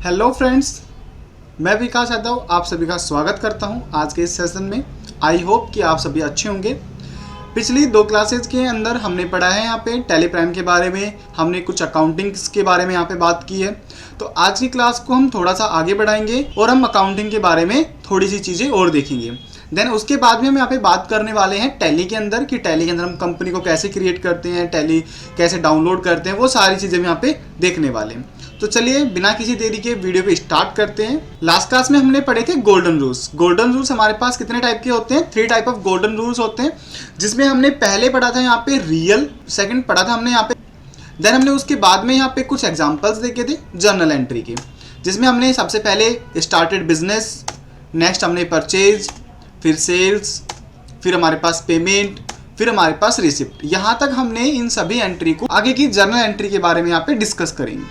Hello friends, मैं विकास यादव आप सभी का स्वागत करता हूं आज के इस सेशन में। आई होप कि आप सभी अच्छे होंगे। पिछली 2 क्लासेज के अंदर हमने पढ़ा है यहाँ पे टैली प्राइम के बारे में, हमने कुछ अकाउंटिंग्स के बारे में यहाँ पे बात की है। तो आज की क्लास को हम थोड़ा सा आगे बढ़ाएंगे और हम अकाउंटिंग के बारे में थोड़ी सी चीज़ें और देखेंगे। देन उसके बाद में हम यहाँ पे बात करने वाले हैं टैली के अंदर कि टैली के अंदर हम कंपनी को कैसे क्रिएट करते हैं, टैली कैसे डाउनलोड करते हैं, वो सारी चीज़ें हम यहाँ पे देखने वाले हैं। तो चलिए बिना किसी देरी के वीडियो को स्टार्ट करते हैं। लास्ट क्लास में हमने पढ़े थे गोल्डन रूल्स। गोल्डन रूल्स हमारे पास कितने टाइप के होते हैं? 3 टाइप ऑफ गोल्डन रूल्स होते हैं, जिसमें हमने पहले पढ़ा था यहाँ पे रियल, सेकंड पढ़ा था हमने यहाँ पे, देन हमने उसके बाद में यहाँ पे कुछ एग्जांपल्स देखे थे जर्नल एंट्री के, जिसमें हमने सबसे पहले स्टार्टेड बिजनेस, नेक्स्ट हमने परचेज, फिर सेल्स, फिर हमारे पास पेमेंट, फिर हमारे पास रिसिप्ट। यहाँ तक हमने इन सभी एंट्री को आगे की जर्नल एंट्री के बारे में यहाँ पे डिस्कस करेंगे,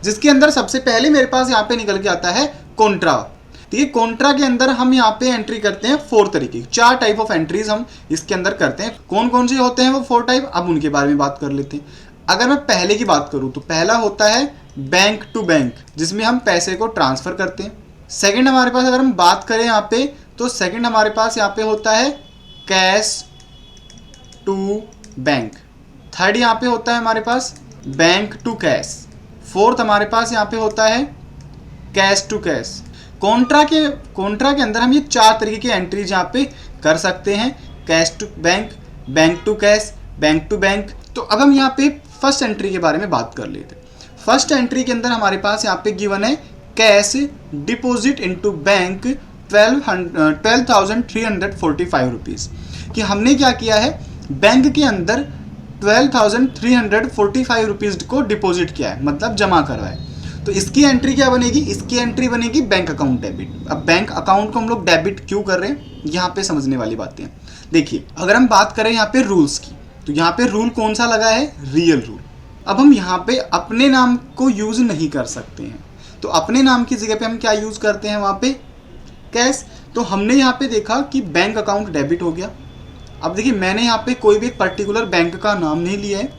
जिसके अंदर सबसे पहले मेरे पास यहाँ पे निकल के आता है कॉन्ट्रा। ठीक है, कॉन्ट्रा के अंदर हम यहाँ पे एंट्री करते हैं 4 तरीके, 4 टाइप ऑफ एंट्रीज हम इसके अंदर करते हैं। कौन कौन से होते हैं वो 4 टाइप, अब उनके बारे में बात कर लेते हैं। अगर मैं पहले की बात करूँ तो पहला होता है बैंक टू बैंक, जिसमें हम पैसे को ट्रांसफर करते हैं। सेकेंड हमारे पास अगर हम बात करें यहाँ पे, तो सेकेंड हमारे पास यहाँ पे होता है कैश टू बैंक। थर्ड यहाँ पे होता है हमारे पास बैंक टू कैश। फोर्थ हमारे पास यहाँ पे होता है कैश टू कैश। कॉन्ट्रा के अंदर हम ये 4 तरीके की एंट्रीज यहाँ पे कर सकते हैं, cash to bank, bank to cash, bank to bank. तो अब हम यहाँ पे फर्स्ट एंट्री के बारे में बात कर लेते हैं। फर्स्ट एंट्री के अंदर हमारे पास यहाँ पे गिवन है cash deposit into bank 12,345 rupees, कि हमने क्या किया है, बैंक के अंदर 12,345 रुपीज़ को डिपॉजिट किया है, मतलब जमा करवाए। तो इसकी एंट्री क्या बनेगी? इसकी एंट्री बनेगी बैंक अकाउंट डेबिट। अब बैंक अकाउंट को हम लोग डेबिट क्यों कर रहे हैं, यहाँ पे समझने वाली बातें हैं। देखिए, अगर हम बात करें यहाँ पे रूल्स की, तो यहाँ पे रूल कौन सा लगा है? Real rule. अब हम यहाँ पे अपने नाम को यूज़ नहीं कर सकते हैं, तो अपने नाम की जगह पे हम क्या यूज़ करते हैं वहाँ पे? कैश। तो हमने यहाँ पे देखा कि बैंक अकाउंट डेबिट हो गया। अब देखिए, मैंने यहाँ पे कोई भी एक पर्टिकुलर बैंक का नाम नहीं लिया है,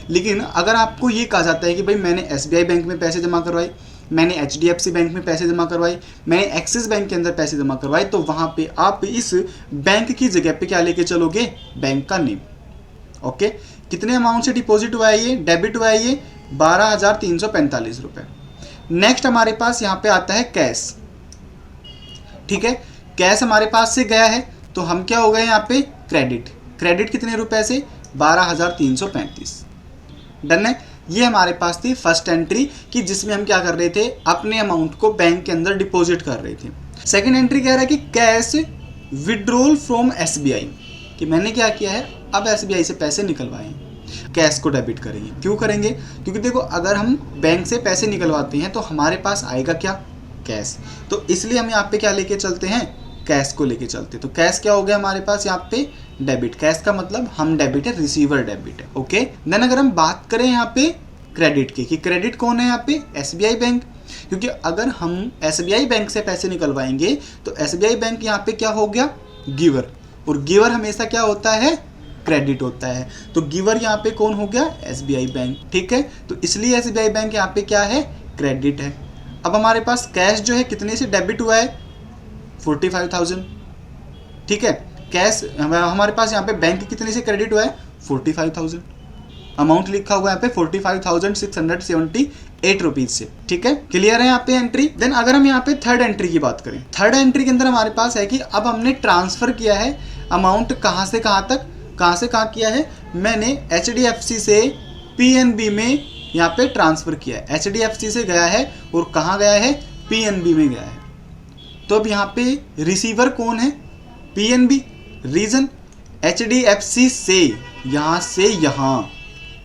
लेकिन अगर आपको ये कहा जाता है कि भाई मैंने SBI बैंक में पैसे जमा करवाए, मैंने HDFC बैंक में पैसे जमा करवाए, मैंने एक्सिस बैंक के अंदर पैसे जमा करवाए, तो वहाँ पे आप इस बैंक की जगह पे क्या लेके चलोगे? बैंक का नेम। ओके, कितने अमाउंट से डिपॉजिट हुआ है? ये डेबिट हुआ है, ये 12,345 रुपये। नेक्स्ट हमारे पास यहाँ पे आता है कैश। ठीक है, कैश हमारे पास से गया है, तो हम क्या हो गए यहाँ पे? क्रेडिट। क्रेडिट कितने रुपए से? 12,335। डन है। ये हमारे पास थी फर्स्ट एंट्री, कि जिसमें हम क्या कर रहे थे? अपने अमाउंट को बैंक के अंदर डिपॉजिट कर रहे थे। सेकंड एंट्री कह रहा है कि कैश विड्रॉल फ्रॉम SBI, कि मैंने क्या किया है, अब SBI से पैसे निकलवाए, कैश को डेबिट करेंगे। क्यों करेंगे? क्योंकि देखो, अगर हम बैंक से पैसे निकलवाते हैं तो हमारे पास आएगा क्या? कैश। तो इसलिए हम यहाँ पे क्या लेके चलते हैं? कैश को लेके चलते। तो कैश क्या हो गया हमारे पास यहाँ पे? डेबिट। कैश का मतलब हम डेबिट है, रिसीवर डेबिट है। ओके, देन अगर हम बात करें यहाँ पे क्रेडिट की, कि क्रेडिट कौन है यहाँ पे? SBI bank. क्योंकि अगर हम SBI बैंक से पैसे निकलवाएंगे तो SBI बैंक यहाँ पे क्या हो गया? गिवर। और गिवर हमेशा क्या होता है? क्रेडिट होता है। तो गिवर यहाँ पे कौन हो गया? SBI bank. ठीक है, तो इसलिए SBI बैंक यहाँ पे क्या है? क्रेडिट है। अब हमारे पास कैश जो है कितने से डेबिट हुआ है? 45,000। ठीक है, कैश हमारे पास यहाँ पे बैंक कितने से क्रेडिट हुआ है? 45,000। अमाउंट लिखा हुआ है यहाँ पे 45,678 रुपीज से। ठीक है, क्लियर है यहाँ पे एंट्री। देन अगर हम यहाँ पे थर्ड एंट्री की बात करें, थर्ड एंट्री के अंदर हमारे पास है कि अब हमने ट्रांसफर किया है अमाउंट, कहाँ से कहाँ तक, कहाँ से कहाँ किया है? मैंने HDFC से PNB में यहाँ पे ट्रांसफर किया है। HDFC से गया है और कहाँ गया है? PNB में गया है। तो अब यहाँ पे रिसीवर कौन है? PNB। रीजन, HDFC से यहाँ से यहाँ,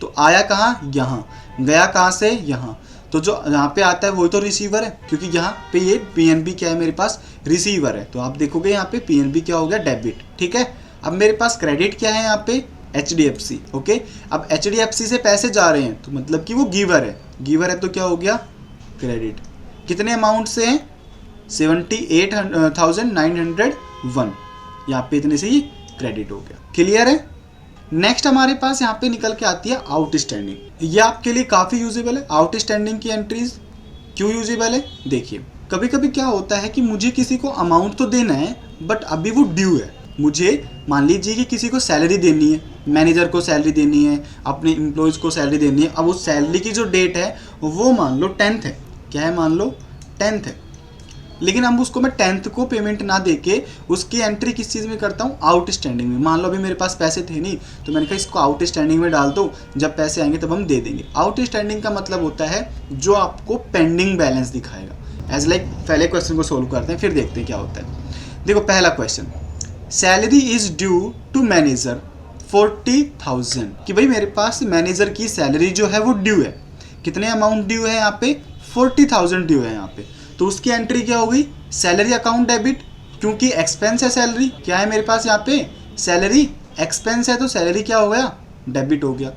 तो आया कहाँ? यहाँ। गया कहाँ से? यहाँ। तो जो यहाँ पे आता है वही तो रिसीवर है, क्योंकि यहाँ पे ये PNB क्या है? मेरे पास रिसीवर है। तो आप देखोगे यहाँ पे PNB क्या हो गया? डेबिट। ठीक है, अब मेरे पास क्रेडिट क्या है यहाँ पे? HDFC। ओके, अब HDFC से पैसे जा रहे हैं तो मतलब कि वो गिवर है। गिवर है तो क्या हो गया? क्रेडिट। कितने अमाउंट से हैं? 78,901। यहाँ पे इतने से ही क्रेडिट हो गया। क्लियर है? नेक्स्ट हमारे पास यहाँ पे निकल के आती है आउटस्टैंडिंग। ये आपके लिए काफ़ी यूजेबल है, आउटस्टैंडिंग की एंट्रीज। क्यों यूजेबल है? देखिए कभी कभी क्या होता है कि मुझे किसी को अमाउंट तो देना है बट अभी वो ड्यू है। मुझे मान लीजिए कि किसी को सैलरी देनी है, मैनेजर को सैलरी देनी है, अपने एम्प्लॉयज़ को सैलरी देनी है। अब उस सैलरी की जो डेट है वो मान लो 10th है। क्या है? मान लो 10th है। लेकिन अब उसको मैं 10th को पेमेंट ना देके उसकी एंट्री किस चीज़ में करता हूँ? आउटस्टैंडिंग में। मान लो अभी मेरे पास पैसे थे नहीं तो मैंने कहा इसको आउटस्टैंडिंग में डाल दो, जब पैसे आएंगे तब हम दे देंगे। आउटस्टैंडिंग का मतलब होता है जो आपको पेंडिंग बैलेंस दिखाएगा। एज लाइक पहले क्वेश्चन को सोल्व करते हैं फिर देखते हैं क्या होता है। देखो पहला question, salary is due to manager 40,000, कि भाई मेरे पास मैनेजर की सैलरी जो है वो ड्यू है। कितने अमाउंट ड्यू है यहाँ पे? 40,000 ड्यू है यहाँ पे। तो उसकी एंट्री क्या हो गई? सैलरी अकाउंट डेबिट, क्योंकि एक्सपेंस है सैलरी। क्या है मेरे पास यहाँ पे? सैलरी। एक्सपेंस है तो सैलरी क्या हो गया? डेबिट हो गया।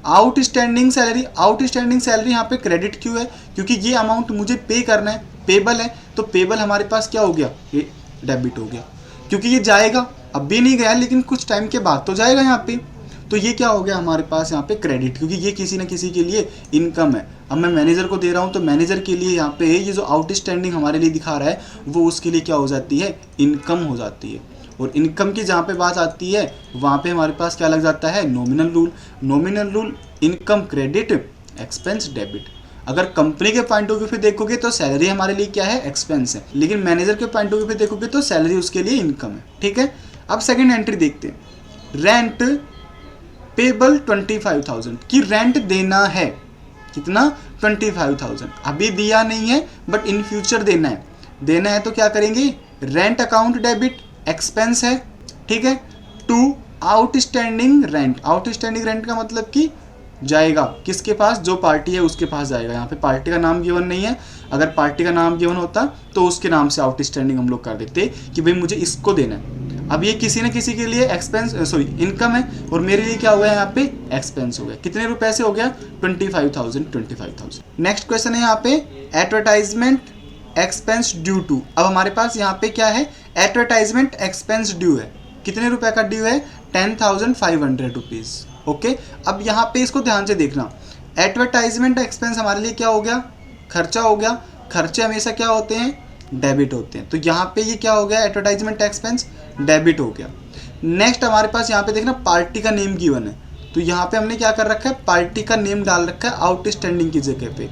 आउटस्टैंडिंग सैलरी, आउटस्टैंडिंग सैलरी यहाँ पे क्रेडिट क्यों है? क्योंकि ये अमाउंट मुझे पे करना है, पेबल है, तो पेबल हमारे पास क्या हो गया? ये डेबिट हो गया, क्योंकि ये जाएगा। अब भी नहीं गया लेकिन कुछ टाइम के बाद तो जाएगा यहाँ पे। तो ये क्या हो गया हमारे पास यहाँ पे? क्रेडिट, क्योंकि ये किसी न किसी के लिए इनकम है। अब मैं मैनेजर को दे रहा हूँ तो मैनेजर के लिए यहाँ पे ये जो आउटस्टैंडिंग हमारे लिए दिखा रहा है वो उसके लिए क्या हो जाती है? इनकम हो जाती है। और इनकम की जहाँ पे बात आती है वहाँ पे हमारे पास क्या लग जाता है? Nominal rule. Nominal rule, income credit, expense debit. अगर कंपनी के पॉइंट ऑफ व्यू पे देखोगे तो सैलरी हमारे लिए क्या है? एक्सपेंस है। लेकिन मैनेजर के पॉइंट ऑफ व्यू पे देखोगे तो सैलरी उसके लिए इनकम है। ठीक है। अब सेकंड एंट्री देखते हैं, रेंट पेबल 25,000, कि रेंट देना है। कितना? 25,000। अभी दिया नहीं है बट इन फ्यूचर देना है। देना है तो क्या करेंगे? रेंट अकाउंट डेबिट, एक्सपेंस है। ठीक है। To outstanding rent, outstanding rent का मतलब कि जाएगा किसके पास? जो पार्टी है उसके पास जाएगा। यहाँ पे पार्टी का नाम गिवन नहीं है, अगर पार्टी का नाम गिवन होता तो उसके नाम से आउटस्टैंडिंग हम लोग कर देते कि भाई मुझे इसको देना है। अब ये किसी न किसी के लिए एक्सपेंस इनकम है और मेरे लिए क्या हो गया यहाँ पे? एक्सपेंस हो गया। कितने रुपए से हो गया? 25,000। नेक्स्ट क्वेश्चन है यहाँ पे, एडवर्टाइजमेंट एक्सपेंस ड्यू टू। अब हमारे पास यहाँ पे क्या है? एडवर्टाइजमेंट एक्सपेंस ड्यू है। कितने रुपए का ड्यू है? 10,500 रुपीज़। ओके। अब यहाँ पे इसको ध्यान से देखना, एडवर्टाइजमेंट एक्सपेंस हमारे लिए क्या हो गया? खर्चा हो गया। खर्चे हमेशा क्या होते हैं? डेबिट होते हैं। तो यहाँ पे ये क्या हो गया? एडवर्टाइजमेंट एक्सपेंस डेबिट हो गया। नेक्स्ट हमारे पास यहाँ पे देखना, पार्टी का नेम गिवन है तो यहाँ पे हमने क्या कर रखा है? पार्टी का नेम डाल रखा है आउटस्टैंडिंग की जगह पे।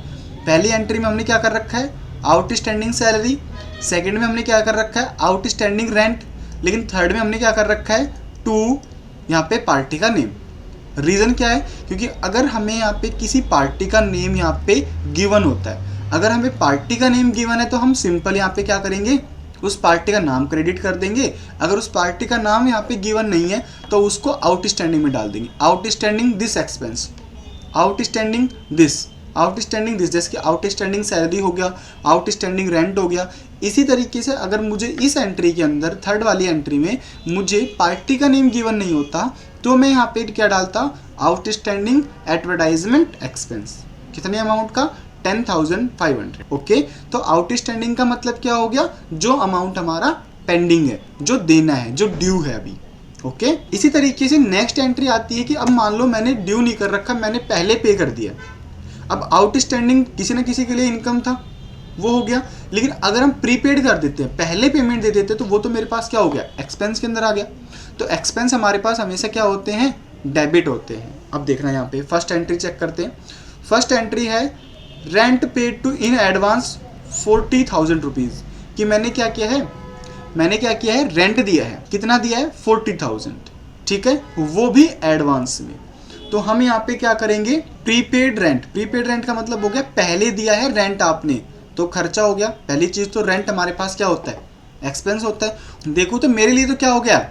पहली एंट्री में हमने क्या कर रखा है? Outstanding salary. सेकंड में हमने क्या कर रखा है? Outstanding rent. लेकिन थर्ड में हमने क्या कर रखा है? टू यहाँ पे पार्टी का नेम। रीज़न क्या है? क्योंकि अगर हमें यहाँ पे किसी पार्टी का नेम यहाँ पे गिवन होता है, अगर हमें पार्टी का नेम गिवन है तो हम सिंपल यहाँ पे क्या करेंगे? उस पार्टी का नाम क्रेडिट कर देंगे। अगर उस पार्टी का नाम यहाँ पे गिवन नहीं है तो उसको आउटस्टैंडिंग में डाल देंगे। Outstanding this expense, outstanding this, outstanding this, जैसे कि आउटस्टैंडिंग सैलरी हो गया, आउटस्टैंडिंग रेंट हो गया। इसी तरीके से अगर मुझे इस एंट्री के अंदर थर्ड वाली एंट्री में मुझे पार्टी का नेम गिवन नहीं होता तो मैं यहाँ पे क्या डालता? Outstanding advertisement expense. कितने अमाउंट का? 10,500। ओके। तो आउटस्टैंडिंग का मतलब क्या हो गया? जो अमाउंट हमारा पेंडिंग है, जो देना है, जो ड्यू है अभी। ओके। इसी तरीके से नेक्स्ट एंट्री आती है कि अब मान लो मैंने ड्यू नहीं कर रखा, मैंने पहले पे कर दिया। अब आउटस्टैंडिंग किसी न किसी के लिए इनकम था, वो हो गया। लेकिन अगर हम प्रीपेड कर देते हैं, पहले पेमेंट दे देते तो वो तो मेरे पास क्या हो गया? एक्सपेंस के अंदर आ गया। तो एक्सपेंस हमारे पास हमेशा क्या होते हैं? डेबिट होते हैं। अब देखना यहाँ पे फर्स्ट एंट्री चेक करते हैं। फर्स्ट एंट्री है rent paid to in advance 40,000 rupees, कि मैंने क्या किया है? मैंने क्या किया है? रेंट दिया है। कितना दिया है? 40,000। ठीक है, वो भी एडवांस में। तो हम यहाँ पे क्या करेंगे? Prepaid rent. प्रीपेड रेंट का मतलब हो गया पहले दिया है रेंट आपने तो खर्चा हो गया। पहली चीज़ तो रेंट हमारे पास क्या होता है? एक्सपेंस होता है। देखो तो मेरे लिए तो क्या हो गया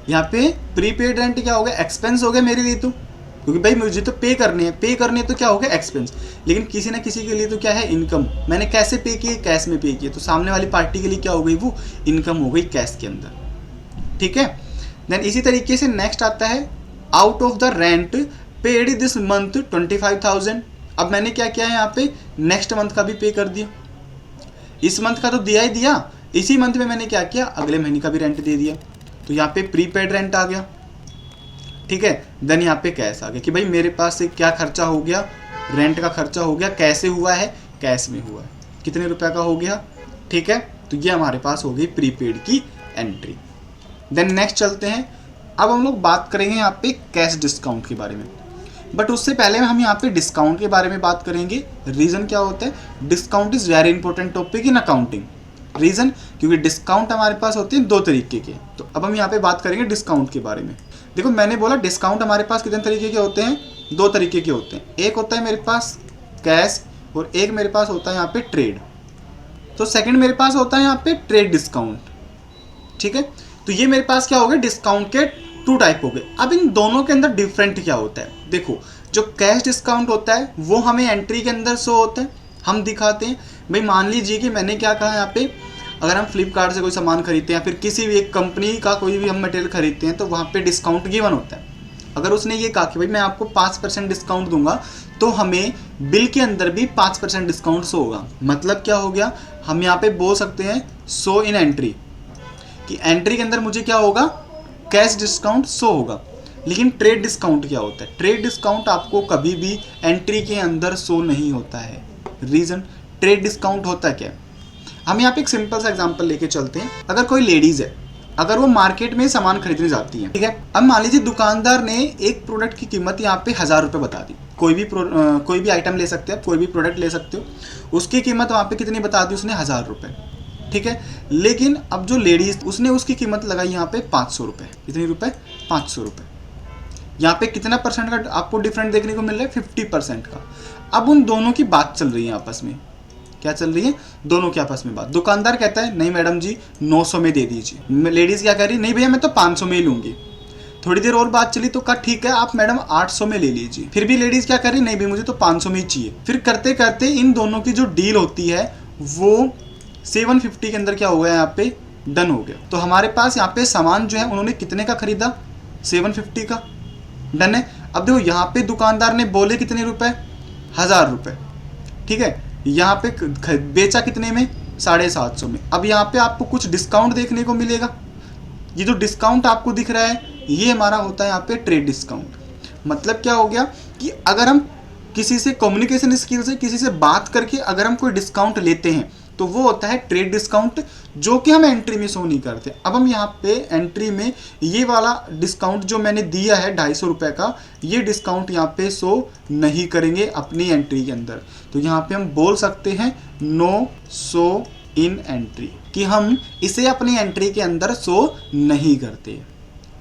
यहाँ पे? प्रीपेड रेंट क्या हो गया? एक्सपेंस हो गया मेरे लिए तो, क्योंकि भाई मुझे तो पे करने हैं। पे करने तो क्या हो गया? एक्सपेंस। लेकिन किसी ना किसी के लिए तो क्या है? इनकम। मैंने कैसे पे किए? कैश में पे किए। तो सामने वाली पार्टी के लिए क्या हो गई? वो इनकम हो गई कैश के अंदर। ठीक है। देन इसी तरीके से नेक्स्ट आता है out of the rent paid this month 25,000। अब मैंने क्या किया है यहाँ पे? नेक्स्ट मंथ का भी पे कर दिया। इस मंथ का तो दिया ही दिया, इसी मंथ में मैंने क्या किया? अगले महीने का भी रेंट दे दिया। तो यहाँ पे प्रीपेड रेंट आ गया। ठीक है। देन यहाँ पे कैश आ गया कि भाई मेरे पास से क्या खर्चा हो गया? रेंट का खर्चा हो गया। कैसे हुआ है? कैश में हुआ है। कितने रुपए का हो गया, ठीक है। तो ये हमारे पास हो गई प्रीपेड की एंट्री। देन नेक्स्ट चलते हैं, अब हम लोग बात करेंगे यहाँ पे कैश डिस्काउंट के बारे में, बट उससे पहले हम यहाँ पे डिस्काउंट के बारे में बात करेंगे। रीज़न क्या होता है, discount is very important topic in accounting. Reason क्योंकि डिस्काउंट हमारे पास होते हैं दो तरीके के। तो अब हम यहाँ पे बात करेंगे डिस्काउंट के बारे में। देखो मैंने बोला डिस्काउंट हमारे पास कितने तरीके के होते हैं, दो तरीके के होते हैं। एक होता है मेरे पास कैश और एक मेरे पास होता है यहाँ पे ट्रेड। तो सेकंड मेरे पास होता है यहाँ पे ट्रेड डिस्काउंट, ठीक है। तो ये मेरे पास क्या हो गए, डिस्काउंट के टू टाइप हो गए। अब इन दोनों के अंदर डिफरेंट क्या होता है, देखो जो कैश डिस्काउंट होता है वो हमें एंट्री के अंदर शो होता है, हम दिखाते हैं। भाई मान लीजिए कि मैंने क्या कहा यहाँ पे, अगर हम फ्लिपकार्ट से कोई सामान खरीदते हैं या फिर किसी भी एक कंपनी का कोई भी हम मटेरियल खरीदते हैं तो वहाँ पे डिस्काउंट गिवन होता है। अगर उसने ये कहा कि भाई मैं आपको 5% डिस्काउंट दूंगा तो हमें बिल के अंदर भी 5% डिस्काउंट शो होगा। मतलब क्या हो गया, हम यहाँ पे बोल सकते हैं शो इन एंट्री, कि एंट्री के अंदर मुझे क्या होगा, कैश डिस्काउंट शो होगा। लेकिन ट्रेड डिस्काउंट क्या होता है, ट्रेड डिस्काउंट आपको कभी भी एंट्री के अंदर शो नहीं होता है। रीज़न, ट्रेड डिस्काउंट होता क्या है, हम यहाँ पे एक सिंपल सा एग्जांपल लेके चलते हैं। अगर कोई लेडीज़ है, अगर वो मार्केट में सामान खरीदने जाती है, ठीक है। अब मान लीजिए दुकानदार ने एक प्रोडक्ट की कीमत यहाँ पे 1000 रुपये बता दी। कोई भी आइटम ले सकते हैं, कोई भी प्रोडक्ट ले सकते हो, उसकी कीमत वहाँ पे कितनी बता दी उसने, 1000 रुपये, ठीक है। लेकिन अब जो लेडीज उसने उसकी कीमत लगाई यहाँ पे 500 रुपये। कितने रुपए, 500 रुपये। यहाँ पे कितना परसेंट का आपको डिफरेंट देखने को मिल रहा है, 50% का। अब उन दोनों की बात चल रही है आपस में, क्या चल रही है, दोनों के आपस में बात। दुकानदार कहता है नहीं मैडम जी 900 में दे दीजिए। लेडीज़ क्या कह रही है, नहीं भैया मैं तो 500 में ही लूँगी। थोड़ी देर और बात चली तो कहा ठीक है आप मैडम 800 में ले लीजिए। फिर भी लेडीज़ क्या कर रही, नहीं भाई मुझे तो 500 में ही चाहिए। फिर करते करते इन दोनों की जो डील होती है वो 750 के अंदर क्या हो गया, यहाँ पे डन हो गया। तो हमारे पास यहाँ पे सामान जो है उन्होंने कितने का खरीदा, 750 का, डन है। अब देखो यहाँ पे दुकानदार ने बोले कितने रुपए, 1000 रुपये, ठीक है। यहाँ पे बेचा कितने में, 750 में। अब यहाँ पे आपको कुछ डिस्काउंट देखने को मिलेगा। ये जो डिस्काउंट आपको दिख रहा है ये हमारा होता है यहाँ पे ट्रेड डिस्काउंट। मतलब क्या हो गया कि अगर हम किसी से कम्युनिकेशन स्किल से किसी से बात करके अगर हम कोई डिस्काउंट लेते हैं तो वो होता है ट्रेड डिस्काउंट, जो कि हम एंट्री में शो नहीं करते। अब हम यहाँ पे एंट्री में ये वाला डिस्काउंट जो मैंने दिया है 250 रुपये का, ये डिस्काउंट यहाँ पे शो नहीं करेंगे अपनी एंट्री के अंदर। तो यहाँ पे हम बोल सकते हैं नो शो इन एंट्री, कि हम इसे अपनी एंट्री के अंदर शो नहीं करते,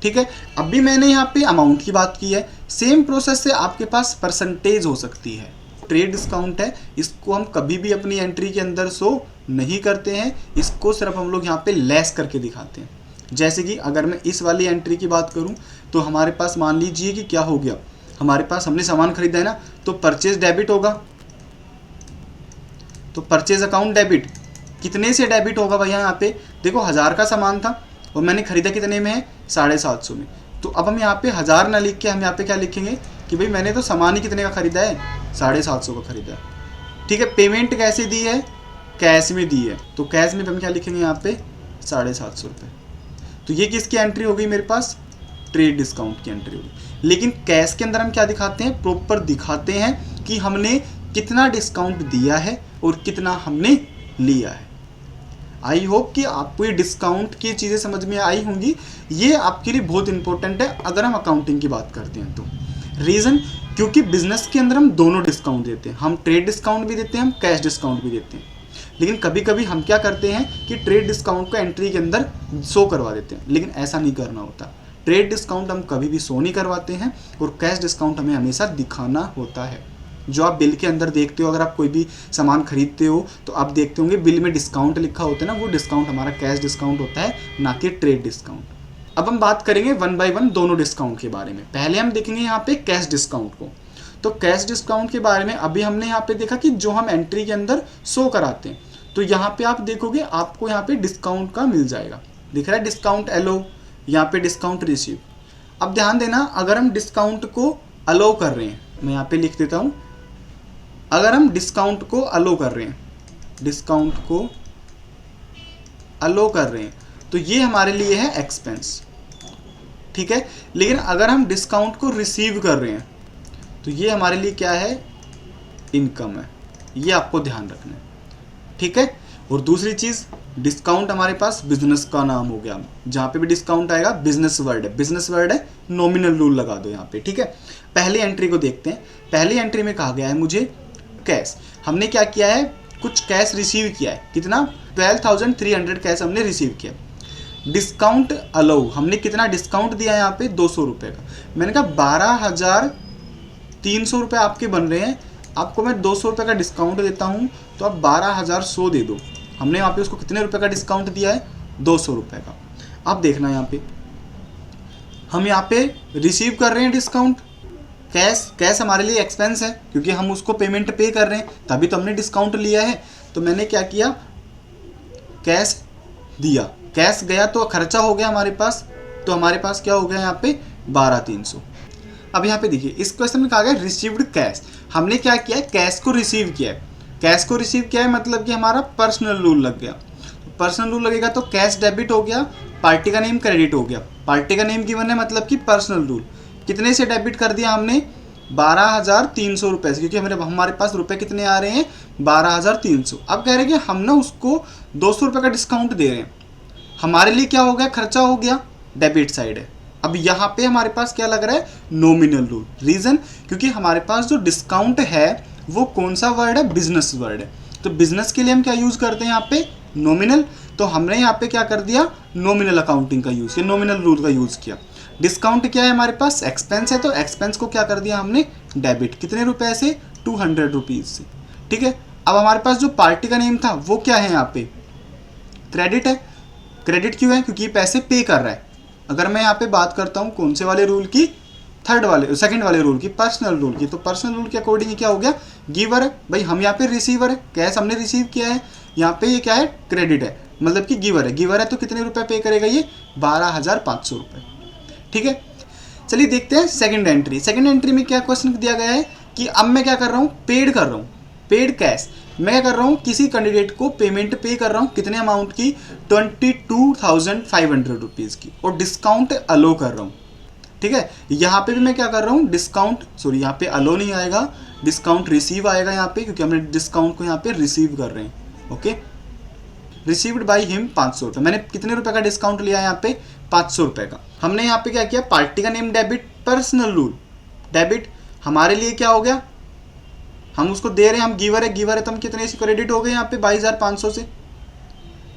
ठीक है। अभी मैंने यहाँ पे अमाउंट की बात की है, सेम प्रोसेस से आपके पास परसेंटेज हो सकती है। ट्रेड डिस्काउंट है, इसको हम कभी भी अपनी एंट्री के अंदर शो नहीं करते हैं, इसको सिर्फ हम लोग यहाँ पे लेस करके दिखाते हैं। जैसे कि अगर मैं इस वाली एंट्री की बात करूँ तो हमारे पास मान लीजिए कि क्या हो गया, हमारे पास हमने सामान खरीदा है ना, तो परचेज डेबिट होगा, तो परचेज अकाउंट डेबिट कितने से डेबिट होगा भैया, यहाँ पे देखो 1000 का सामान था और मैंने खरीदा कितने में है, 750 में। तो अब हम यहाँ पे 1000 ना लिख के हम यहाँ पे क्या लिखेंगे कि भाई मैंने तो सामान ही कितने का खरीदा है, 750 का खरीदा है, ठीक है। पेमेंट कैसे दी है, कैश में दी है, तो कैश में हम क्या लिखेंगे यहाँ पे 750 रुपये। तो ये किसकी एंट्री हो गई, मेरे पास ट्रेड डिस्काउंट की एंट्री होगी। लेकिन कैश के अंदर हम क्या दिखाते हैं, प्रॉपर दिखाते हैं कि हमने कितना डिस्काउंट दिया है और कितना हमने लिया है। आई होप कि आपको ये डिस्काउंट की चीज़ें समझ में आई होंगी। ये आपके लिए बहुत इंपॉर्टेंट है अगर हम अकाउंटिंग की बात करते हैं तो। रीज़न, क्योंकि बिजनेस के अंदर हम दोनों डिस्काउंट देते हैं, हम ट्रेड डिस्काउंट भी देते हैं, हम कैश डिस्काउंट भी देते हैं। लेकिन कभी कभी हम क्या करते हैं कि ट्रेड डिस्काउंट को एंट्री के अंदर शो करवा देते हैं, लेकिन ऐसा नहीं करना होता। ट्रेड डिस्काउंट हम कभी भी शो नहीं करवाते हैं और कैश डिस्काउंट हमें हमेशा दिखाना होता है। जो आप बिल के अंदर देखते हो, अगर आप कोई भी सामान खरीदते हो तो आप देखते होंगे बिल में डिस्काउंट लिखा होता है ना, वो डिस्काउंट हमारा कैश डिस्काउंट होता है, ना कि ट्रेड डिस्काउंट। अब हम बात करेंगे 1 बाय 1 दोनों डिस्काउंट के बारे में। पहले हम देखेंगे यहाँ पे कैश डिस्काउंट को। तो कैश डिस्काउंट के बारे में अभी हमने यहाँ पे देखा कि जो हम एंट्री के अंदर शो कराते हैं, तो यहाँ पे आप देखोगे आपको यहाँ पे डिस्काउंट का मिल जाएगा, दिख रहा है डिस्काउंट एलो, यहाँ पे डिस्काउंट रिसीव। अब ध्यान देना, अगर हम डिस्काउंट को अलो कर रहे हैं, मैं यहाँ पे लिख देता हूँ, अगर हम डिस्काउंट को अलो कर रहे हैं, डिस्काउंट को अलो कर रहे हैं, तो ये हमारे लिए है एक्सपेंस, ठीक है। लेकिन अगर हम डिस्काउंट को रिसीव कर रहे हैं तो ये हमारे लिए क्या है, इनकम है। ये आपको ध्यान रखना है। ठीक है। और दूसरी चीज़, डिस्काउंट हमारे पास बिजनेस का नाम हो गया, जहाँ पे भी डिस्काउंट आएगा बिजनेस वर्ड है, बिजनेस वर्ड है, नॉमिनल रूल लगा दो यहाँ पे, ठीक है। पहली एंट्री को देखते हैं। पहली एंट्री में कहा गया है मुझे कैश, हमने क्या किया है, कुछ कैश रिसीव किया है, कितना 12,300 कैश हमने रिसीव किया। डिस्काउंट अलाउ, हमने कितना डिस्काउंट दिया है यहाँ पे 200 रुपये का। मैंने कहा 12,300 रुपये आपके बन रहे हैं, आपको मैं 200 रुपये का डिस्काउंट देता हूँ, तो आप 12,100 दे दो। हमने यहाँ पे उसको कितने रुपए का डिस्काउंट दिया है, 200 रुपये का। अब देखना यहाँ पे हम यहाँ पे रिसीव कर रहे हैं डिस्काउंट, कैश हमारे लिए एक्सपेंस है क्योंकि हम उसको पेमेंट पे कर रहे हैं, तभी तो हमने डिस्काउंट लिया है। तो मैंने क्या किया, कैश दिया, कैश गया तो खर्चा हो गया हमारे पास, तो हमारे पास क्या हो गया यहाँ पे 12,300। अब यहाँ पे देखिए इस क्वेश्चन में कहा गया रिसीव्ड कैश, हमने क्या किया है, कैश को रिसीव किया है। कैश को रिसीव किया है मतलब कि हमारा पर्सनल रूल लग गया, पर्सनल रूल लगेगा तो कैश डेबिट हो गया, पार्टी का नेम क्रेडिट हो गया। पार्टी का नेम गिवन है मतलब कि पर्सनल रूल, कितने से डेबिट कर दिया हमने, 12,300 रुपये से, क्योंकि हमारे पास रुपए कितने आ रहे हैं 12,300। अब कह रहे हैं कि हम ना उसको 200 रुपये का डिस्काउंट दे रहे हैं, हमारे लिए क्या हो गया, खर्चा हो गया, डेबिट साइड है। अब यहाँ पे हमारे पास क्या लग रहा है, नॉमिनल रूल। रीज़न, क्योंकि हमारे पास जो डिस्काउंट है वो कौन सा वर्ड है, बिजनेस वर्ड है। तो बिजनेस के लिए हम क्या यूज़ करते हैं यहाँ पे, नॉमिनल। तो हमने यहाँ पे क्या कर दिया, नॉमिनल अकाउंटिंग का यूज़ किया, नॉमिनल रूल का यूज़ किया। डिस्काउंट क्या है हमारे पास, एक्सपेंस है, तो एक्सपेंस को क्या कर दिया हमने, डेबिट, कितने रुपए से, 200 रुपीज़ से, ठीक है। अब हमारे पास जो पार्टी का नेम था वो क्या है यहाँ पे, क्रेडिट है। क्रेडिट क्यों है, क्योंकि पैसे पे कर रहा है। अगर मैं यहाँ पे बात करता हूँ कौन से वाले रूल की, सेकंड वाले रूल की, पर्सनल रूल की, तो पर्सनल रूल के अकॉर्डिंग क्या हो गया, गिवर है भाई, हम यहाँ पे रिसीवर है, कैश हमने रिसीव किया है, यहाँ पे ये क्या है, क्रेडिट है, मतलब कि गिवर है। गिवर है तो कितने रुपए पे करेगा ये, 12,500 रुपये, ठीक है। चलिए देखते हैं सेकंड एंट्री। सेकंड एंट्री में क्या क्वेश्चन दिया गया है कि अब मैं क्या कर रहा हूँ, पेड कर रहा हूँ, पेड कैश। मैं क्या कर रहा हूँ, किसी कैंडिडेट को पेमेंट पे कर रहा हूँ, कितने अमाउंट की, 22,500 रुपीज़ की, और डिस्काउंट अलो कर रहा हूँ, ठीक है। यहाँ पे भी मैं क्या कर रहा हूँ, डिस्काउंट, सॉरी यहाँ पे अलो नहीं आएगा, डिस्काउंट रिसीव आएगा यहाँ पे, क्योंकि हमने डिस्काउंट को यहाँ पे रिसीव कर रहे हैं, ओके। रिसीव्ड बाई हिम 500 रुपये, मैंने कितने रुपए का डिस्काउंट लिया है यहाँ पे, 500 रुपये का। हमने यहाँ पे क्या किया, पार्टी का name debit, personal rule debit, हमारे लिए क्या हो गया, हम उसको दे रहे हैं, हम गिवर है तो हम कितने से क्रेडिट हो गए यहाँ पे 22,500 से,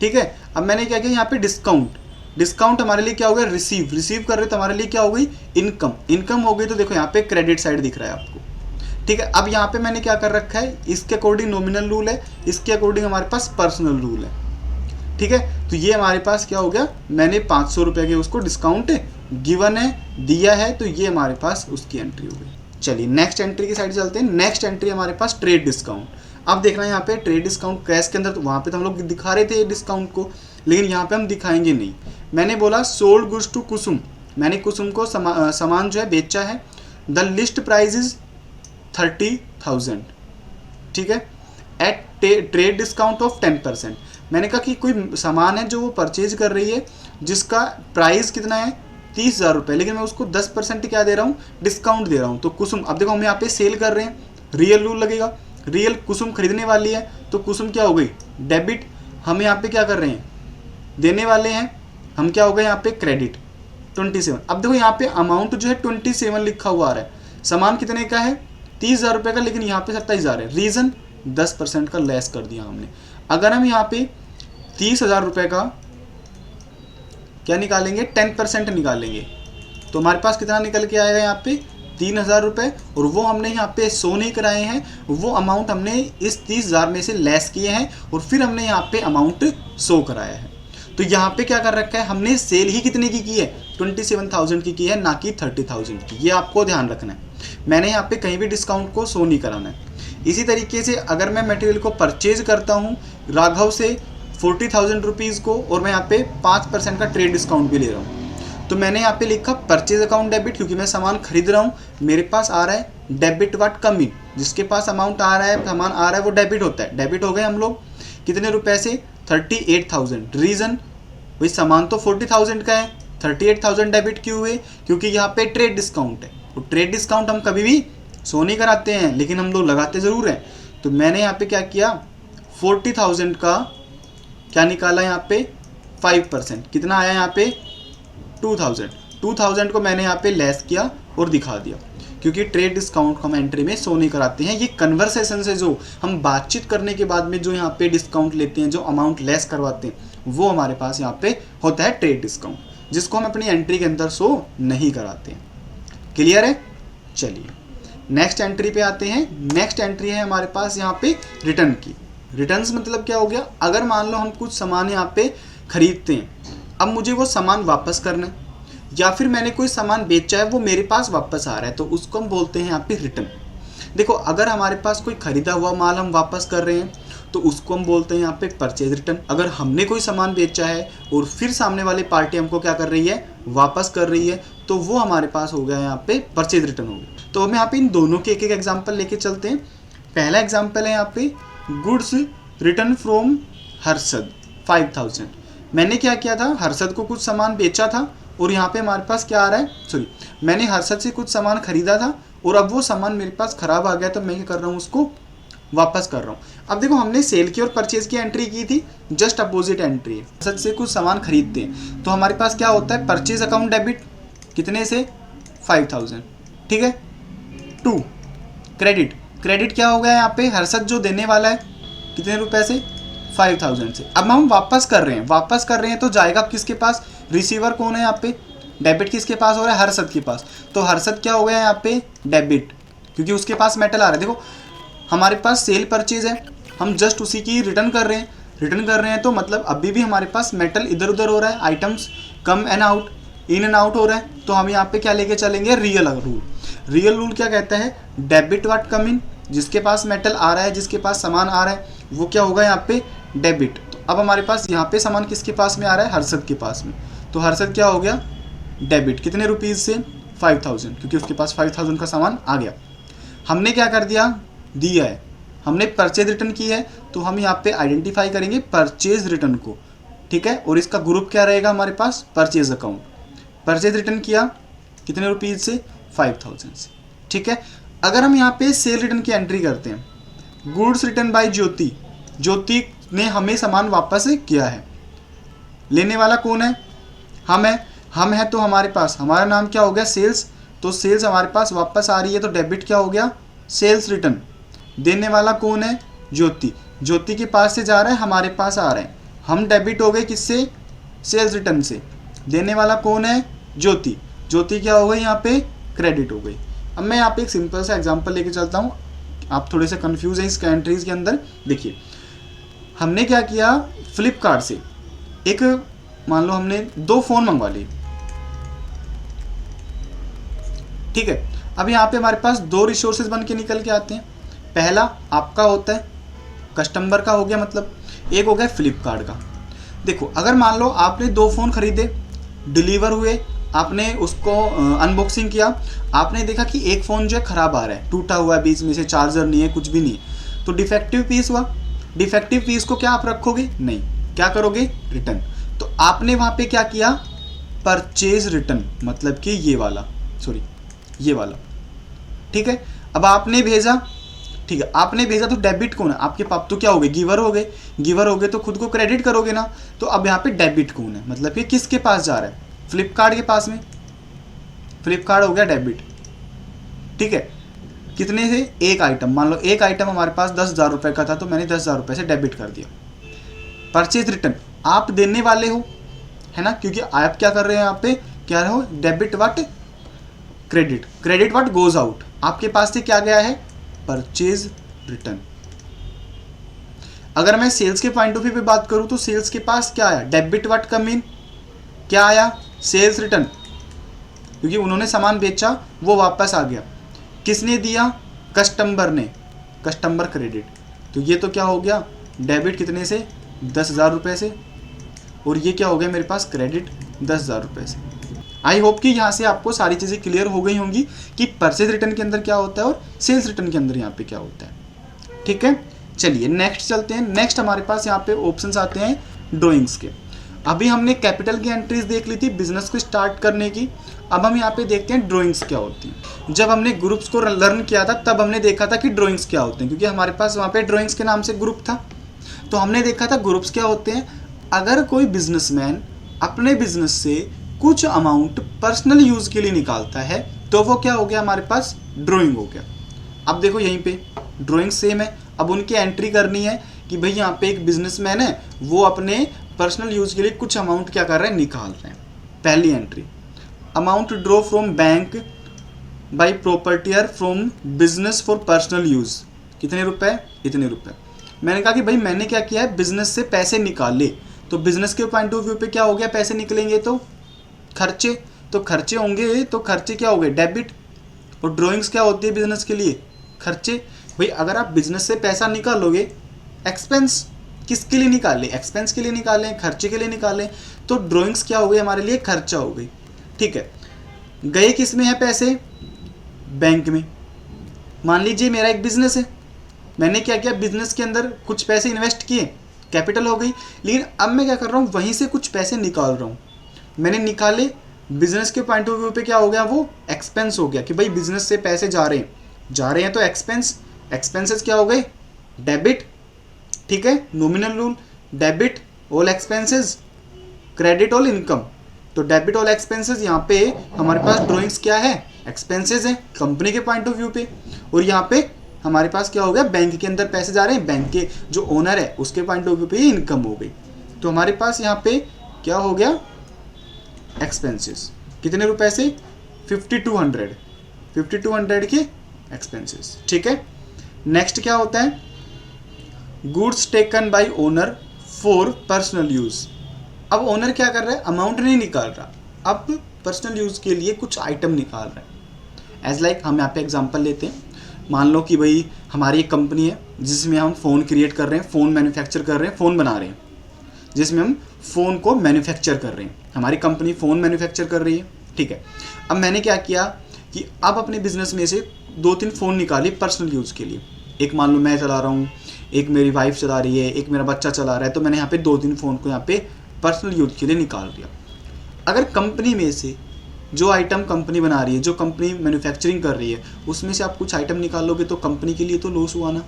ठीक है। अब मैंने क्या किया यहाँ पे डिस्काउंट हमारे लिए क्या हो गया, रिसीव कर रहे तो हमारे लिए क्या हो गई, इनकम हो गई। तो देखो यहाँ पे क्रेडिट साइड दिख रहा है आपको, ठीक है। अब यहाँ पे मैंने क्या कर रखा है, इसके अकॉर्डिंग नॉमिनल रूल है, इसके अकॉर्डिंग हमारे पास पर्सनल रूल है, ठीक है। तो ये हमारे पास क्या हो गया, मैंने 500 रुपये के उसको डिस्काउंट गिवन है, दिया है, तो ये हमारे पास उसकी एंट्री हो गई। चलिए नेक्स्ट एंट्री की साइड चलते हैं। नेक्स्ट एंट्री हमारे पास ट्रेड डिस्काउंट। अब देखना यहाँ पे ट्रेड डिस्काउंट कैश के अंदर, तो वहाँ पे तो हम लोग दिखा रहे थे डिस्काउंट को, लेकिन यहाँ पे हम दिखाएंगे नहीं। मैंने बोला सोल्ड गुड्स टू कुसुम, मैंने कुसुम को सामान जो है बेचा है, द लिस्ट प्राइस इज 30,000, ठीक है, एट ट्रेड डिस्काउंट ऑफ 10%। मैंने कहा कि कोई सामान है जो वो परचेज कर रही है जिसका प्राइस कितना है 30,000 रुपये, लेकिन मैं उसको 10% क्या दे रहा हूँ, डिस्काउंट दे रहा हूँ। तो कुसुम, अब देखो हम यहाँ पे सेल कर रहे हैं, रियल रूल लगेगा, रियल कुसुम खरीदने वाली है, तो कुसुम क्या हो गई, डेबिट। हम यहाँ पे क्या कर रहे हैं, देने वाले हैं, हम क्या हो गए यहाँ पे, क्रेडिट 27। अब देखो यहाँ पे अमाउंट जो है 27 लिखा हुआ आ रहा है, सामान कितने का है 30,000 रुपये का, लेकिन यहाँ पे 27,000 है। रीज़न 10% का लेस कर दिया हमने। अगर हम यहाँ पे 30,000 रुपये का क्या निकालेंगे, 10% निकालेंगे, तो हमारे पास कितना निकल के आएगा यहाँ पे 3,000 रुपये, और वो हमने यहाँ पे शो नहीं कराए हैं, वो अमाउंट हमने इस 30,000 में से लेस किए हैं, और फिर हमने यहाँ पे अमाउंट शो कराया है। तो यहाँ पे क्या कर रखा है, हमने सेल ही कितने की है, 27,000 की है, ना कि 30,000 की। ये आपको ध्यान रखना है, मैंने यहाँ पे कहीं भी डिस्काउंट को शो नहीं कराना है। इसी तरीके से अगर मैं मटेरियल को परचेज करता हूँ राघव से 40,000 रुपीज़ को, और मैं यहाँ पे 5% का ट्रेड डिस्काउंट भी ले रहा हूँ, तो मैंने यहाँ पे लिखा परचेज अकाउंट डेबिट, क्योंकि मैं सामान खरीद रहा हूँ, मेरे पास आ रहा है डेबिट व्हाट कम इन, जिसके पास अमाउंट आ रहा है, सामान आ रहा है, वो डेबिट होता है। डेबिट हो गए हम लोग कितने रुपए से, 38,000। रीज़न, भाई सामान तो 40,000 का है, 38,000 डेबिट क्यों हुए, क्योंकि यहाँ पे ट्रेड डिस्काउंट है। तो ट्रेड डिस्काउंट हम कभी भी शो नहीं कराते हैं, लेकिन हम लोग लगाते ज़रूर हैं। तो मैंने यहाँ पे क्या किया, 40,000 का क्या निकाला यहाँ पे 5%, कितना आया यहाँ पे 2,000 को मैंने यहाँ पे लेस किया और दिखा दिया, क्योंकि ट्रेड डिस्काउंट को हम एंट्री में शो नहीं कराते हैं। ये कन्वर्सेशन से जो हम बातचीत करने के बाद में जो यहाँ पे डिस्काउंट लेते हैं, जो अमाउंट लेस करवाते हैं, वो हमारे पास यहाँ पे होता है ट्रेड डिस्काउंट, जिसको हम अपनी एंट्री के अंदर शो नहीं कराते हैं। क्लियर है? चलिए नेक्स्ट एंट्री पे आते हैं। नेक्स्ट एंट्री है हमारे पास यहाँ पे रिटर्न की। रिटर्न्स मतलब क्या हो गया, अगर मान लो हम कुछ सामान यहाँ पे खरीदते हैं, अब मुझे वो सामान वापस करना है, या फिर मैंने कोई सामान बेचा है वो मेरे पास वापस आ रहा है, तो उसको हम बोलते हैं यहाँ पे रिटर्न। देखो अगर हमारे पास कोई खरीदा हुआ माल हम वापस कर रहे हैं तो उसको हम बोलते हैं यहाँ पे परचेज रिटर्न। अगर हमने कोई सामान बेचा है और फिर सामने वाली पार्टी हमको क्या कर रही है, वापस कर रही है, तो वो हमारे पास हो गया यहाँ पे परचेज रिटर्न हो गया। तो हम यहाँ पे इन दोनों के एक एक एग्जाम्पल लेके चलते हैं। पहला एग्जाम्पल है यहाँ पे गुड्स रिटर्न फ्रॉम हर्षद 5,000। मैंने क्या किया था, हर्षद को कुछ सामान बेचा था और यहाँ पे हमारे पास क्या आ रहा है, सॉरी मैंने हर्षद से कुछ सामान खरीदा था और अब वो सामान मेरे पास ख़राब आ गया, तो मैं क्या कर रहा हूँ, उसको वापस कर रहा हूँ। अब देखो हमने सेल की और परचेज की एंट्री की थी, जस्ट अपोजिट एंट्री है। हर्षद से कुछ सामान खरीदते हैं तो हमारे पास क्या होता है, परचेज अकाउंट डेबिट कितने से 5,000, ठीक है। 2 क्रेडिट, क्रेडिट क्या हो गया यहाँ पे, हर्षद जो देने वाला है कितने रुपए से 5,000 से। अब हम वापस कर रहे हैं तो जाएगा किसके पास, रिसीवर कौन है यहाँ पे, डेबिट किसके पास हो रहा है, हर्षद के पास। तो हर्षद क्या हो गया यहाँ पे डेबिट, क्योंकि उसके पास मेटल आ रहा है। देखो हमारे पास सेल परचेज है, हम जस्ट उसी की रिटर्न कर रहे हैं तो मतलब अभी भी हमारे पास मेटल इधर उधर हो रहा है, items come and out, in and out हो रहा है। तो हम यहाँ पे क्या लेके चलेंगे, रियल रूल। रियल रूल क्या कहता है, डेबिट व्हाट कम इन, जिसके पास मेटल आ रहा है, जिसके पास सामान आ रहा है, वो क्या होगा यहाँ पे डेबिट। तो अब हमारे पास यहाँ पे सामान किसके पास में आ रहा है, हर्षद के पास में, तो हर्षद क्या हो गया डेबिट, कितने रुपीज़ से 5,000, क्योंकि उसके पास 5,000 का सामान आ गया। हमने क्या कर दिया है, हमने परचेज रिटर्न की है, तो हम यहाँ पे आइडेंटिफाई करेंगे परचेज रिटर्न को, ठीक है। और इसका ग्रुप क्या रहेगा हमारे पास, परचेज अकाउंट। परचेज रिटर्न किया कितने रुपीज़ से 5,000 से, ठीक है। अगर हम यहाँ पे सेल रिटर्न की एंट्री करते हैं, गुड्स रिटर्न बाय ज्योति, ज्योति ने हमें सामान वापस किया है, लेने वाला कौन है, हम है तो हमारे पास हमारा नाम क्या हो गया, सेल्स। तो सेल्स हमारे पास वापस आ रही है, तो डेबिट क्या हो गया, सेल्स रिटर्न। देने वाला कौन है, ज्योति, ज्योति के पास से जा रहा है हमारे पास आ रहा है, हम डेबिट हो गए किससे, सेल्स रिटर्न से। देने वाला कौन है, ज्योति, ज्योति क्या हो गई यहाँ पे क्रेडिट हो गई। अब मैं यहाँ पे एक सिंपल सा एग्जांपल लेके चलता हूँ, आप थोड़े से कंफ्यूज हैं इस एंट्रीज के अंदर। देखिए हमने क्या किया, फ्लिपकार्ट से एक मान लो हमने 2 फ़ोन मंगवा लिए, ठीक है। अब यहाँ पे हमारे पास 2 रिसोर्सेज बन के निकल के आते हैं। पहला आपका होता है, कस्टमर का हो गया, मतलब एक हो गया फ्लिपकार्ट का। देखो अगर मान लो आपने 2 फ़ोन खरीदे, डिलीवर हुए, आपने उसको अनबॉक्सिंग किया, आपने देखा कि एक फ़ोन जो है ख़राब आ रहा है, टूटा हुआ है, बीच में से चार्जर नहीं है, कुछ भी नहीं है, तो डिफेक्टिव पीस हुआ। डिफेक्टिव पीस को क्या आप रखोगे, नहीं, क्या करोगे, रिटर्न। तो आपने वहाँ पे क्या किया, परचेज रिटर्न, मतलब कि ये वाला, ठीक है। अब आपने भेजा, ठीक है, आपने भेजा तो डेबिट कौन है आपके पास, तो क्या हो गए, गिवर हो गए, तो खुद को क्रेडिट करोगे ना। तो अब यहाँ पे डेबिट कौन है, मतलब कि किसके पास जा रहा है, फ्लिपकार्ट के पास में, फ्लिपकार्ट हो गया डेबिट, ठीक है। कितने से, एक आइटम, मान लो एक आइटम हमारे पास 10,000 रुपये का था, तो मैंने 10,000 रुपये से डेबिट कर दिया। परचेज रिटर्न आप देने वाले हो, है ना, क्योंकि आप क्या कर रहे हैं यहाँ पे, क्या रहे हो, debit what credit, credit what goes out, आपके पास से क्या गया है, परचेज रिटर्न। अगर मैं सेल्स के पॉइंट ऑफ व्यू पे बात करूं तो सेल्स के पास क्या आया, डेबिट व्हाट कम इन, क्या आया, सेल्स रिटर्न, क्योंकि उन्होंने सामान बेचा वो वापस आ गया। किसने दिया, कस्टमर ने, कस्टमर क्रेडिट, तो ये तो क्या हो गया, डेबिट कितने से 10,000 रुपये से, और ये क्या हो गया मेरे पास, क्रेडिट 10,000 रुपये से। आई होप कि यहाँ से आपको सारी चीज़ें क्लियर हो गई होंगी कि परचेज रिटर्न के अंदर क्या होता है और सेल्स रिटर्न के अंदर यहाँ पे क्या होता है, ठीक है। चलिए नेक्स्ट चलते हैं। नेक्स्ट हमारे पास यहाँ पे ऑप्शंस आते हैं ड्राइंग्स के। अभी हमने कैपिटल की एंट्रीज देख ली थी बिजनेस को स्टार्ट करने की, अब हम यहाँ पे देखते हैं ड्राइंग्स क्या होती हैं। जब हमने ग्रुप्स को लर्न किया था तब हमने देखा था कि ड्राइंग्स क्या होते हैं, क्योंकि हमारे पास वहाँ पे ड्राइंग्स के नाम से ग्रुप था। तो हमने देखा था ग्रुप्स क्या होते हैं, अगर कोई बिजनेसमैन अपने बिजनेस से कुछ अमाउंट पर्सनल यूज के लिए निकालता है तो वो क्या हो गया, हमारे पास ड्राइंग हो गया। अब देखो यहीं पे ड्राइंग सेम है, अब उनकी एंट्री करनी है कि भाई यहाँ पे एक बिजनेसमैन है, वो अपने पर्सनल यूज के लिए कुछ अमाउंट क्या कर रहे हैं, निकाल रहे हैं। पहली entry, amount draw from bank by proprietor from business for personal use, कितने रुपए, इतने रुपए। मैंने कहा कि भाई मैंने क्या किया है, बिजनेस से पैसे निकाले, तो बिजनेस के पॉइंट ऑफ व्यू पे क्या हो गया, पैसे निकलेंगे तो खर्चे, तो खर्चे होंगे, तो खर्चे क्या हो गए, डेबिट। और ड्राइंग्स क्या होती है बिजनेस के लिए, खर्चे। भाई अगर आप बिजनेस से पैसा निकालोगे, एक्सपेंस किसके लिए निकाले, एक्सपेंस के लिए निकालें, खर्चे के लिए निकालें, तो ड्राइंग्स क्या हो गई हमारे लिए, खर्चा हो गई। ठीक है, गए किस में है पैसे, बैंक में। मान लीजिए मेरा एक बिजनेस है, मैंने क्या किया, बिजनेस के अंदर कुछ पैसे इन्वेस्ट किए, कैपिटल हो गई, लेकिन अब मैं क्या कर रहा हूँ, वहीं से कुछ पैसे निकाल रहा हूँ। मैंने निकाले, बिजनेस के पॉइंट ऑफ व्यू पे क्या हो गया, वो एक्सपेंस हो गया कि भाई बिजनेस से पैसे जा रहे हैं तो एक्सपेंस, एक्सपेंसेस क्या हो गए, डेबिट। ठीक है, nominal rule, debit all expenses, credit all income. तो डेबिट ऑल एक्सपेंसेस, यहाँ पे हमारे पास ड्राइंग्स क्या है, एक्सपेंसेस है कंपनी के पॉइंट ऑफ व्यू पे, और यहाँ पे हमारे पास क्या हो गया, बैंक के अंदर पैसे जा रहे हैं, बैंक के जो ओनर है उसके पॉइंट ऑफ व्यू पे इनकम हो गई। तो हमारे पास यहाँ पे क्या हो गया, एक्सपेंसेस, कितने रुपए से, 5200 के एक्सपेंसेस। ठीक है, नेक्स्ट क्या होता है, goods taken by owner for personal use. अब ओनर क्या कर रहा है, अमाउंट नहीं निकाल रहा, अब पर्सनल यूज के लिए कुछ आइटम निकाल रहा है। एज लाइक हम यहाँ पे एग्जांपल लेते हैं, मान लो कि भाई हमारी एक कंपनी है जिसमें हम फ़ोन क्रिएट कर रहे हैं, फ़ोन मैन्युफैक्चर कर रहे हैं, फ़ोन बना रहे हैं, जिसमें हम फ़ोन को मैन्युफैक्चर कर रहे हैं, हमारी कंपनी फ़ोन मैन्युफैक्चर कर रही है। ठीक है, अब मैंने क्या किया कि अब अपने बिजनेस में से 2-3 फ़ोन निकाले पर्सनल यूज़ के लिए। एक मान लो मैं चला रहा हूँ, एक मेरी वाइफ चला रही है, एक मेरा बच्चा चला रहा है, तो मैंने यहाँ पे 2-3 फ़ोन को यहाँ पे पर्सनल यूज़ के लिए निकाल दिया। अगर कंपनी में से जो आइटम कंपनी बना रही है, जो कंपनी मैन्युफैक्चरिंग कर रही है, उसमें से आप कुछ आइटम निकालोगे तो कंपनी के लिए तो लॉस हुआ ना।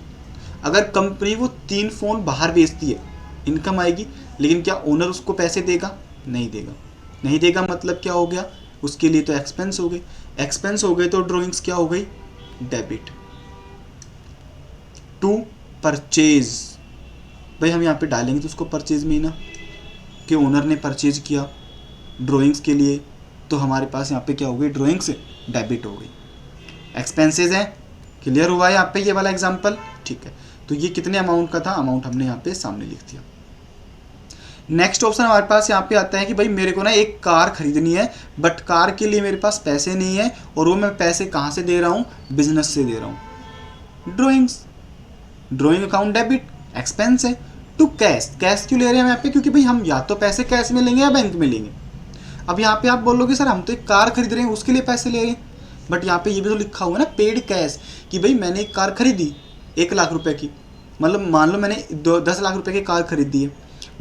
अगर कंपनी वो 3 फ़ोन बाहर बेचती है, इनकम आएगी, लेकिन क्या ओनर उसको पैसे देगा, नहीं देगा। नहीं देगा मतलब क्या हो गया, उसके लिए तो एक्सपेंस हो गए, एक्सपेंस हो गए तो ड्राइंग्स क्या हो गई, डेबिट। टू परचेज, भाई हम यहाँ पे डालेंगे तो उसको परचेज में ही ना, कि ओनर ने परचेज किया ड्राइंग्स के लिए, तो हमारे पास यहाँ पे क्या हो गई, ड्राइंग्स डेबिट हो गई। एक्सपेंसेस है, क्लियर हुआ है यहाँ पे ये वाला एग्जांपल। ठीक है, तो ये कितने अमाउंट का था, अमाउंट हमने यहाँ पे सामने लिख दिया। नेक्स्ट ऑप्शन हमारे पास यहाँ पे आता है कि भाई मेरे को ना एक कार खरीदनी है, बट कार के लिए मेरे पास पैसे नहीं है, और वो मैं पैसे कहाँ से दे रहा हूँ, बिजनेस से दे रहा हूँ। Drawings, drawing account debit, expense है। टू कैश, कैश क्यों ले रहे हैं यहाँ पे, क्योंकि भाई हम या तो पैसे कैश में लेंगे या बैंक में लेंगे। अब यहाँ पे आप बोलोगे सर हम तो एक कार खरीद रहे हैं उसके लिए पैसे ले रहे हैं, बट यहाँ पे ये भी तो लिखा हुआ है ना पेड कैश, कि भाई मैंने एक कार खरीदी 1 लाख रुपए की, मतलब मान लो मैंने 10 लाख रुपए की कार खरीदी है,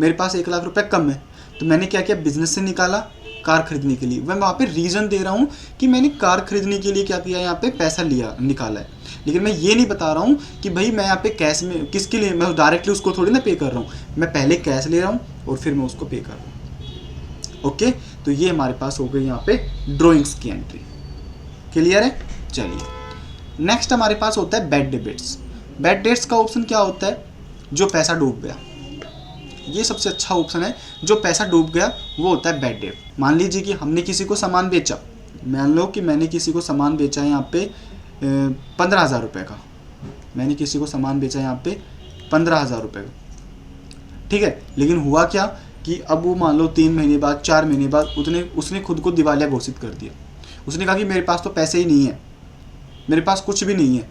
मेरे पास 1 लाख रुपए कम है, तो मैंने क्या किया, बिजनेस से निकाला कार खरीदने के लिए। मैं वहाँ पे रीज़न दे रहा हूँ कि मैंने कार खरीदने के लिए क्या किया, यहाँ पे पैसा लिया, निकाला है, लेकिन मैं ये नहीं बता रहा हूँ कि भाई मैं यहाँ पे कैश में किसके लिए, मैं डायरेक्टली उसको थोड़ी ना पे कर रहा हूँ, मैं पहले कैश ले रहा हूँ और फिर मैं उसको पे कर रहा हूँ। ओके, तो ये हमारे पास हो गई यहाँ पे ड्राइंग्स की एंट्री। क्लियर है, चलिए नेक्स्ट हमारे पास होता है बैड डेबिट्स। बैड डेट्स का ऑप्शन क्या होता है, जो पैसा डूब गया, ये सबसे अच्छा ऑप्शन है। जो पैसा डूब गया वो होता है बैड डेट। मान लीजिए कि हमने किसी को सामान बेचा, मान लो कि मैंने किसी को सामान बेचा है यहाँ पे 15,000 रुपये का, मैंने किसी को सामान बेचा यहाँ पे 15,000 रुपये का। ठीक है, लेकिन हुआ क्या कि अब वो मान लो 3 महीने बाद, 4 महीने बाद उसने खुद को दिवालिया घोषित कर दिया। उसने कहा कि मेरे पास तो पैसे ही नहीं है, मेरे पास कुछ भी नहीं है।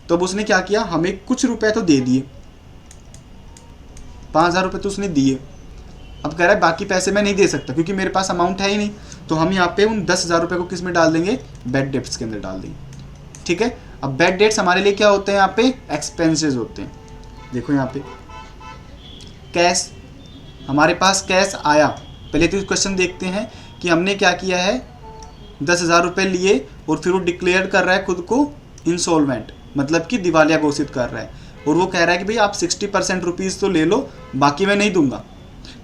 तो अब उसने क्या किया, हमें कुछ रुपए तो दे दिए, 5,000 रुपये तो उसने दिए। अब कह रहा है बाकी पैसे मैं नहीं दे सकता क्योंकि मेरे पास अमाउंट है ही नहीं। तो हम यहाँ पे उन 10,000 रुपये को किस में डाल देंगे, बैड डेट्स के अंदर डाल देंगे। ठीक है, अब बैड डेट्स हमारे लिए क्या होते हैं, यहाँ पे एक्सपेंसेस होते हैं। देखो यहाँ पे कैश, हमारे पास कैश आया, पहले तो क्वेश्चन देखते हैं कि हमने क्या किया है, 10,000 रुपये लिए और फिर वो डिक्लेयर कर रहा है खुद को इंसॉल्वेंट, मतलब कि दिवालिया घोषित कर रहा है। और वो कह रहा है कि भाई आप 60% रुपीज़ तो ले लो, बाकी मैं नहीं दूंगा।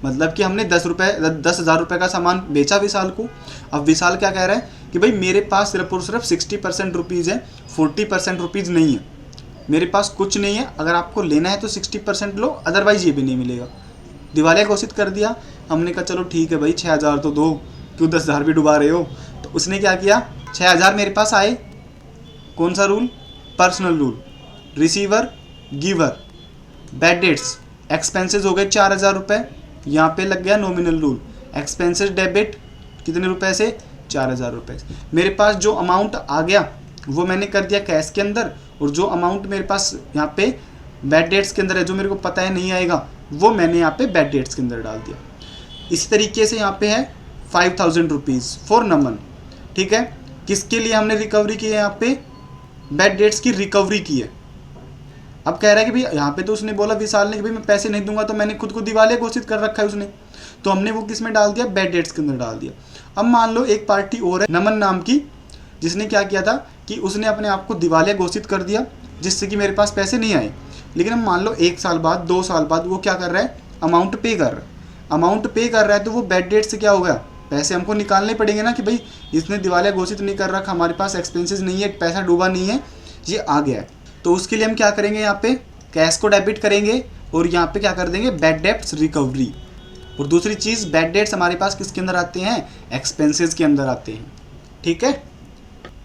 मतलब कि हमने 10,000 रुपये का सामान बेचा विशाल को। अब विशाल क्या कह रहा है कि भाई मेरे पास सिर्फ और सिर्फ 60% रुपीज़ है, 40% रुपीज़ नहीं है, मेरे पास कुछ नहीं है, अगर आपको लेना है तो 60% लो, अदरवाइज ये भी नहीं मिलेगा। दिवालिया घोषित कर दिया। हमने कहा चलो ठीक है भाई 6,000 तो दो, क्यों 10,000 भी डुबा रहे हो। तो उसने क्या किया, 6,000 मेरे पास आए, कौन सा rule, personal rule, receiver giver, bad debts, expenses हो गए 4,000 रुपये, यहाँ पे लग गया नॉमिनल रूल, एक्सपेंसेस डेबिट कितने रुपए से, 4,000 रुपये। मेरे पास जो अमाउंट आ गया वो मैंने कर दिया कैश के अंदर, और जो अमाउंट मेरे पास यहाँ पे बैड डेट्स के अंदर है, जो मेरे को पता है नहीं आएगा, वो मैंने यहाँ पे बैड डेट्स के अंदर डाल दिया। इसी तरीके से यहाँ पे है 5,000 रुपीज़ फॉर नमन, ठीक है। किसके लिए हमने रिकवरी की है, यहाँ पे बैड डेट्स की रिकवरी की है। अब कह रहा है कि भाई यहाँ पे तो उसने बोला विशाल ने कि भाई मैं पैसे नहीं दूंगा, तो मैंने खुद को दिवालिया घोषित कर रखा है उसने, तो हमने वो किस में डाल दिया, बैड डेट्स के अंदर डाल दिया। अब मान लो एक पार्टी और है नमन नाम की, जिसने क्या किया था कि उसने अपने आप को दिवालिया घोषित कर दिया, जिससे कि मेरे पास पैसे नहीं आए। लेकिन हम मान लो 1 साल बाद 2 साल बाद वो क्या कर रहा है, अमाउंट पे कर रहा है, अमाउंट पे कर रहा है, तो वो बैड डेट से क्या हो गया, पैसे हमको निकालने पड़ेंगे ना कि भाई इसने दिवालिया घोषित नहीं कर रखा, हमारे पास एक्सपेंसेस नहीं है, पैसा डूबा नहीं है, ये आ गया है। तो उसके लिए हम क्या करेंगे, यहाँ पे कैश को डेबिट करेंगे और यहाँ पे क्या कर देंगे, बैड डेट्स रिकवरी। और दूसरी चीज़, बैड डेट्स हमारे पास किसके अंदर आते हैं, एक्सपेंसेस के अंदर आते हैं, ठीक है।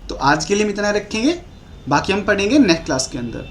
तो आज के लिए हम इतना रखेंगे, बाकी हम पढ़ेंगे नेक्स्ट क्लास के अंदर।